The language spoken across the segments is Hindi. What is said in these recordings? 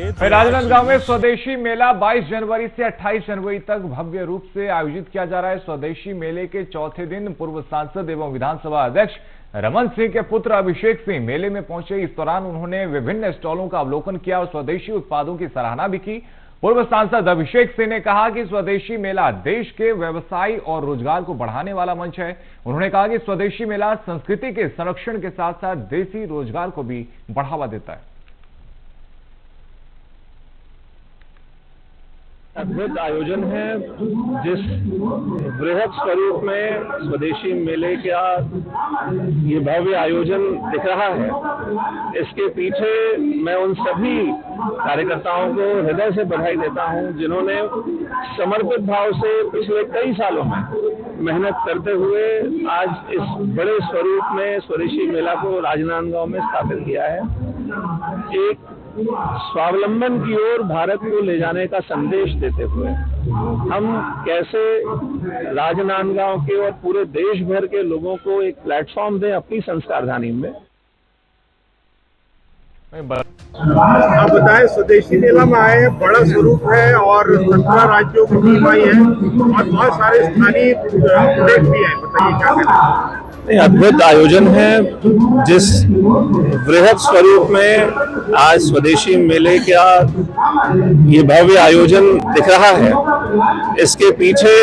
राजनांदगांव में स्वदेशी मेला 22 जनवरी से 28 जनवरी तक भव्य रूप से आयोजित किया जा रहा है। स्वदेशी मेले के चौथे दिन पूर्व सांसद एवं विधानसभा अध्यक्ष रमन सिंह के पुत्र अभिषेक सिंह मेले में पहुंचे। इस दौरान उन्होंने विभिन्न स्टॉलों का अवलोकन किया और स्वदेशी उत्पादों की सराहना भी की। पूर्व सांसद अभिषेक सिंह ने कहा कि स्वदेशी मेला देश के व्यवसाय और रोजगार को बढ़ाने वाला मंच है। उन्होंने कहा कि स्वदेशी मेला संस्कृति के संरक्षण के साथ साथ देसी रोजगार को भी बढ़ावा देता है। अद्भुत आयोजन है, जिस बृहद स्वरूप में स्वदेशी मेले का ये भव्य आयोजन दिख रहा है, इसके पीछे मैं उन सभी कार्यकर्ताओं को हृदय से बधाई देता हूं जिन्होंने समर्पित भाव से पिछले कई सालों में मेहनत करते हुए आज इस बड़े स्वरूप में स्वदेशी मेला को राजनांदगांव में स्थापित किया है। एक स्वावलंबन की ओर भारत को ले जाने का संदेश देते हुए हम कैसे राजनांदगांव के और पूरे देश भर के लोगों को एक प्लेटफॉर्म दें अपनी संस्कारधानी में। आप बताएं, स्वदेशी मेला में आए हैं, बड़ा स्वरूप है और 17 राज्यों की टीम आई है और बहुत सारे स्थानीय प्रोडक्ट भी हैं। बताइए क्या कहना है। अद्भुत आयोजन है, जिस बृहद स्वरूप में आज स्वदेशी मेले का ये भव्य आयोजन दिख रहा है, इसके पीछे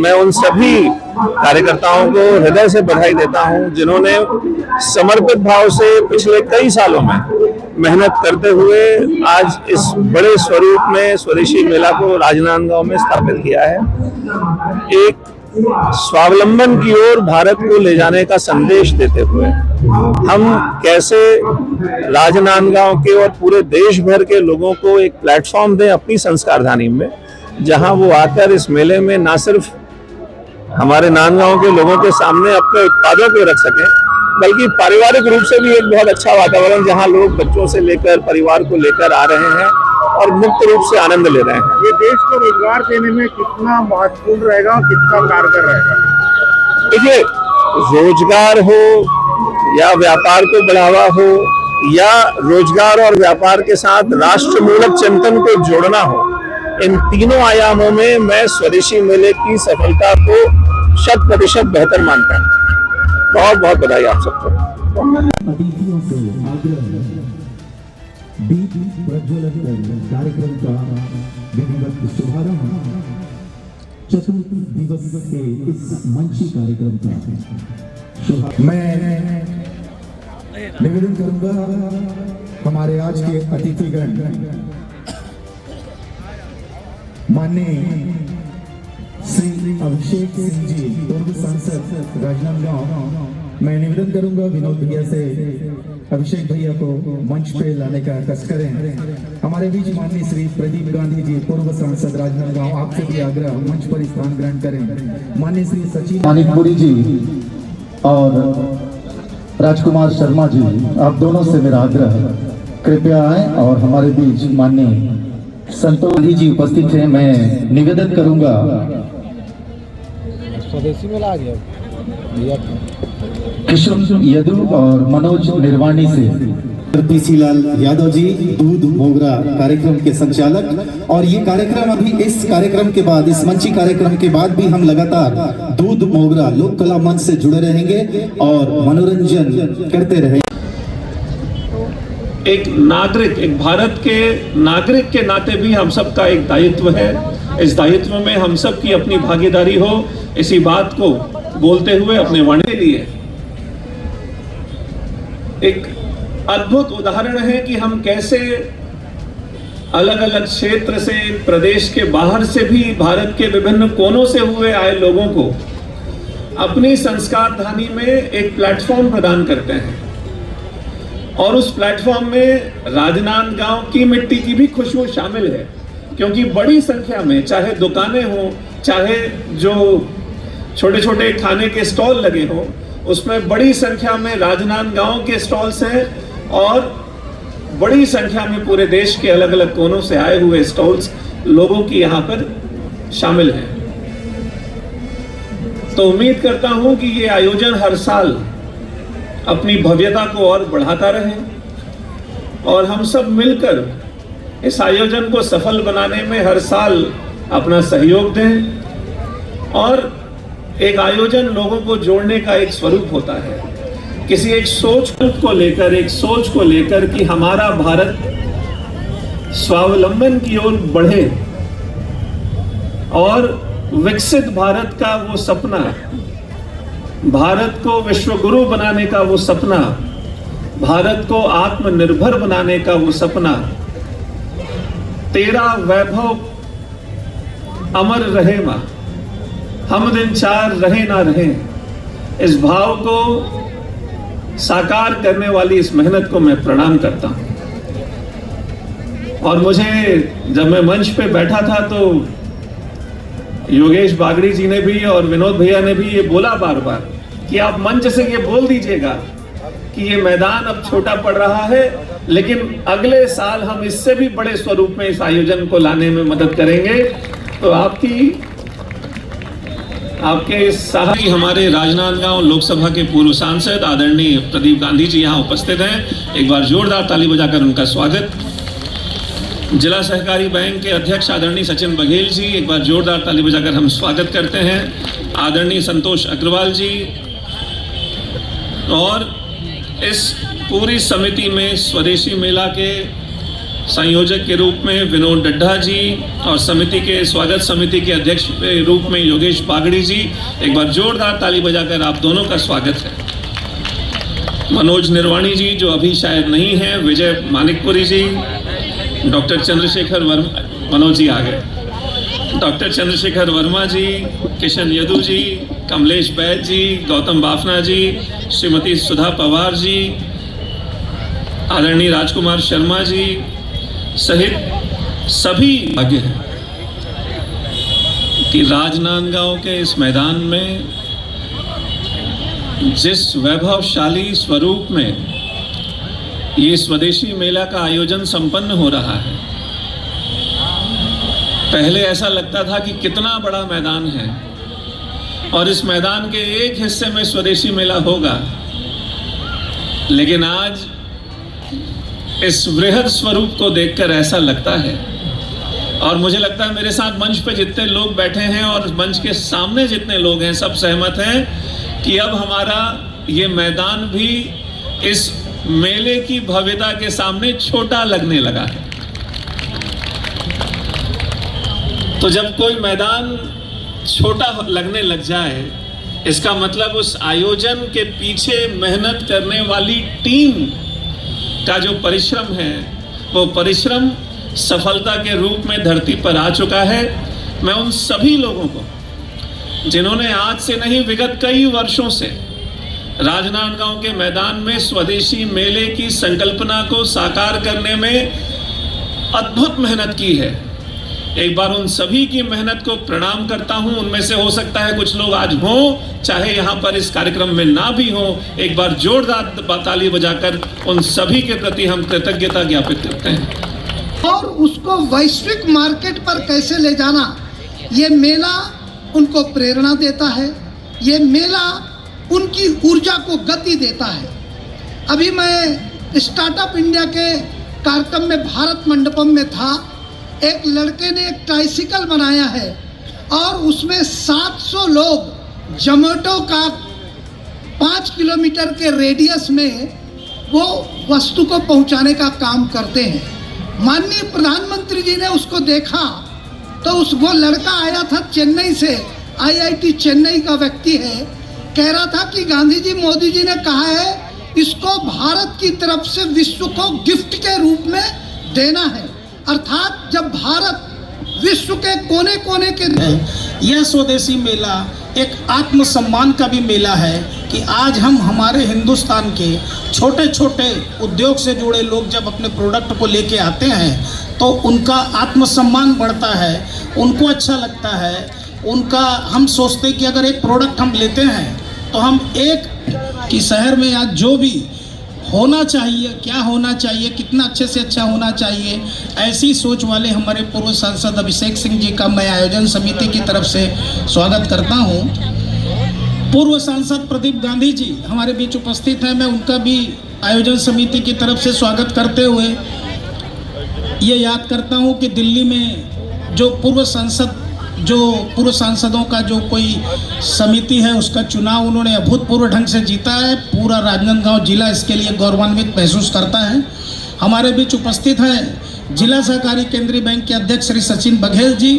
मैं उन सभी कार्यकर्ताओं को हृदय से बधाई देता हूं जिन्होंने समर्पित भाव से पिछले कई सालों में मेहनत करते हुए आज इस बड़े स्वरूप में स्वदेशी मेला को राजनांदगांव में स्थापित किया है। एक स्वावलंबन की ओर भारत को ले जाने का संदेश देते हुए हम कैसे राजनांदगांव के और पूरे देश भर के लोगों को एक प्लेटफॉर्म दें अपनी संस्कारधानी में, जहां वो आकर इस मेले में न सिर्फ हमारे नांदगांव के लोगों के सामने अपने उत्पादों को रख सकें, बल्कि पारिवारिक रूप से भी एक बहुत अच्छा वातावरण जहां लोग बच्चों से लेकर परिवार को लेकर आ रहे हैं और मुक्त रूप से आनंद ले रहे हैं। ये देश को रोजगार देने में कितना महत्वपूर्ण रहेगा, कितना कारगर रहेगा? देखिए, रोजगार हो या व्यापार को बढ़ावा हो या रोजगार और व्यापार के साथ राष्ट्रमूलक चिंतन को जोड़ना हो, इन तीनों आयामों में मैं स्वदेशी मेले की सफलता को 100% बेहतर मानता हूँ। बहुत बहुत बधाई आप सबको। अतिथियों से आग्रह दीप प्रज्वलित कार्यक्रम का विधिवत शुभारंभ चतुर्थ दिवस के इस मंची कार्यक्रम का मैं निवेदन करूंगा हमारे आज के अतिथिगण माननीय श्री अभिषेक सिंह जी, पूर्व सांसद राजनांदगांव। मैं निवेदन करूंगा विनोद भैया से अभिषेक भैया को मंच पे लाने का कष्ट करें। हमारे बीच माननीय श्री प्रदीप गांधी जी, पूर्व सांसद राजनांदगांव, आपसे भी आग्रह मंच पर स्थान ग्रहण करें। माननीय श्री सचिन मानिकपुरी जी और राजकुमार शर्मा जी, आप दोनों से मेरा आग्रह कृपया आए और हमारे बीच माननीय संतोष गांधी जी उपस्थित हैं। मैं निवेदन करूंगा स्वदेशी मेला आ गया किशोर यादव और मनोज निर्वाणी से पीसी लाल यादव जी, दूध मोगरा कार्यक्रम के संचालक। और ये कार्यक्रम अभी इस कार्यक्रम के बाद, इस मंची कार्यक्रम के बाद भी हम लगातार दूध मोगरा लोक कला मंच से जुड़े रहेंगे और मनोरंजन करते रहेंगे। एक नागरिक, एक भारत के नागरिक के नाते भी हम सबका एक दायित्व है। इस दायित्व में हम सब की अपनी भागीदारी हो, इसी बात को बोलते हुए अपने वाणी के लिए एक अद्भुत उदाहरण है कि हम कैसे अलग अलग क्षेत्र से, प्रदेश के बाहर से भी, भारत के विभिन्न कोनों से हुए आए लोगों को अपनी संस्कारधानी में एक प्लेटफॉर्म प्रदान करते हैं। और उस प्लेटफॉर्म में राजनांदगांव की मिट्टी की भी खुशबू शामिल है, क्योंकि बड़ी संख्या में चाहे दुकानें हों, चाहे जो छोटे छोटे खाने के स्टॉल लगे हों, उसमें बड़ी संख्या में राजनांदगांव के स्टॉल्स हैं और बड़ी संख्या में पूरे देश के अलग अलग कोनों से आए हुए स्टॉल्स लोगों की यहाँ पर शामिल हैं। तो उम्मीद करता हूं कि ये आयोजन हर साल अपनी भव्यता को और बढ़ाता रहे और हम सब मिलकर इस आयोजन को सफल बनाने में हर साल अपना सहयोग दें। और एक आयोजन लोगों को जोड़ने का एक स्वरूप होता है, किसी एक सोच को लेकर कि हमारा भारत स्वावलंबन की ओर बढ़े और विकसित भारत का वो सपना, भारत को विश्वगुरु बनाने का वो सपना, भारत को आत्मनिर्भर बनाने का वो सपना, तेरा वैभव अमर रहे मां, हम दिन चार रहे ना रहे, इस भाव को साकार करने वाली इस मेहनत को मैं प्रणाम करता हूं। और मुझे जब मैं मंच पे बैठा था तो योगेश बागड़ी जी ने भी और विनोद भैया ने भी ये बोला बार बार कि आप मंच से ये बोल दीजिएगा कि ये मैदान अब छोटा पड़ रहा है, लेकिन अगले साल हम इससे भी बड़े स्वरूप में इस आयोजन को लाने में मदद करेंगे। तो आपके सहाय हमारे राजनांदगांव लोकसभा के पूर्व सांसद आदरणीय प्रदीप गांधी जी यहाँ उपस्थित हैं। एक बार जोरदार ताली बजाकर उनका स्वागत। जिला सहकारी बैंक के अध्यक्ष आदरणीय सचिन बघेल जी, एक बार जोरदार ताली बजाकर हम स्वागत करते हैं। आदरणीय संतोष अग्रवाल जी, और इस पूरी समिति में स्वदेशी मेला के संयोजक के रूप में विनोद डड्ढा जी और समिति के स्वागत समिति के अध्यक्ष के रूप में योगेश बागड़ी जी, एक बार जोरदार ताली बजाकर आप दोनों का स्वागत है। मनोज निर्वाणी जी जो अभी शायद नहीं हैं, विजय मानिकपुरी जी, डॉक्टर चंद्रशेखर वर्मा, मनोज जी आ गए, डॉक्टर चंद्रशेखर वर्मा जी, किशन यदु जी, कमलेश बैद जी, गौतम बाफना जी, श्रीमती सुधा पवार जी, आदरणीय राजकुमार शर्मा जी सहित सभी आगे हैं कि राजनांदगांव के इस मैदान में जिस वैभवशाली स्वरूप में ये स्वदेशी मेला का आयोजन संपन्न हो रहा है, पहले ऐसा लगता था कि कितना बड़ा मैदान है और इस मैदान के एक हिस्से में स्वदेशी मेला होगा, लेकिन आज इस वृहद स्वरूप को देखकर ऐसा लगता है, और मुझे लगता है मेरे साथ मंच पे जितने लोग बैठे हैं और मंच के सामने जितने लोग हैं सब सहमत हैं कि अब हमारा ये मैदान भी इस मेले की भव्यता के सामने छोटा लगने लगा है। तो जब कोई मैदान छोटा लगने लग जाए, इसका मतलब उस आयोजन के पीछे मेहनत करने वाली टीम का जो परिश्रम है वो परिश्रम सफलता के रूप में धरती पर आ चुका है। मैं उन सभी लोगों को जिन्होंने आज से नहीं विगत कई वर्षों से राजनांदगांव के मैदान में स्वदेशी मेले की संकल्पना को साकार करने में अद्भुत मेहनत की है, एक बार उन सभी की मेहनत को प्रणाम करता हूं। उनमें से हो सकता है कुछ लोग आज हों, चाहे यहां पर इस कार्यक्रम में ना भी हों, एक बार जोरदार ताली बजाकर उन सभी के प्रति हम कृतज्ञता ज्ञापित करते हैं। और उसको वैश्विक मार्केट पर कैसे ले जाना, ये मेला उनको प्रेरणा देता है, ये मेला उनकी ऊर्जा को गति देता है। अभी मैं स्टार्टअप इंडिया के कार्यक्रम में भारत मंडपम में था, एक लड़के ने एक ट्राइसिकल बनाया है और उसमें 700 लोग जोमेटो का 5 किलोमीटर के रेडियस में वो वस्तु को पहुंचाने का काम करते हैं। माननीय प्रधानमंत्री जी ने उसको देखा तो वो लड़का आया था चेन्नई से, IIT चेन्नई का व्यक्ति है, कह रहा था कि गांधी जी, मोदी जी ने कहा है इसको भारत की तरफ से विश्व को गिफ्ट के रूप में देना है। अर्थात जब भारत विश्व के कोने कोने के यह स्वदेशी मेला एक आत्मसम्मान का भी मेला है कि आज हम हमारे हिंदुस्तान के छोटे छोटे उद्योग से जुड़े लोग जब अपने प्रोडक्ट को लेके आते हैं तो उनका आत्मसम्मान बढ़ता है, उनको अच्छा लगता है, उनका हम सोचते कि अगर एक प्रोडक्ट हम लेते हैं तो हम एक कि शहर में आज जो भी होना चाहिए, क्या होना चाहिए, कितना अच्छे से अच्छा होना चाहिए, ऐसी सोच वाले हमारे पूर्व सांसद अभिषेक सिंह जी का मैं आयोजन समिति की तरफ से स्वागत करता हूं। पूर्व सांसद प्रदीप गांधी जी हमारे बीच उपस्थित हैं, मैं उनका भी आयोजन समिति की तरफ से स्वागत करते हुए ये याद करता हूँ कि दिल्ली में जो पूर्व सांसदों का जो कोई समिति है उसका चुनाव उन्होंने अभूतपूर्व ढंग से जीता है। पूरा राजनांदगांव जिला इसके लिए गौरवान्वित महसूस करता है। हमारे बीच उपस्थित हैं जिला सहकारी केंद्रीय बैंक के अध्यक्ष श्री सचिन बघेल जी,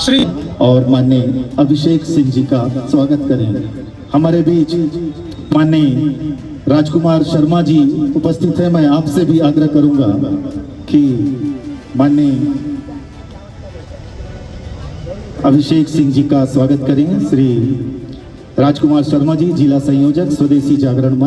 श्री और माननीय अभिषेक सिंह जी का स्वागत करें। हमारे बीच माननीय राजकुमार शर्मा जी उपस्थित है। मैं आपसे भी आग्रह करूंगा कि माननीय अभिषेक सिंह जी का स्वागत करें। श्री राजकुमार शर्मा जी, जिला संयोजक स्वदेशी जागरण मंच।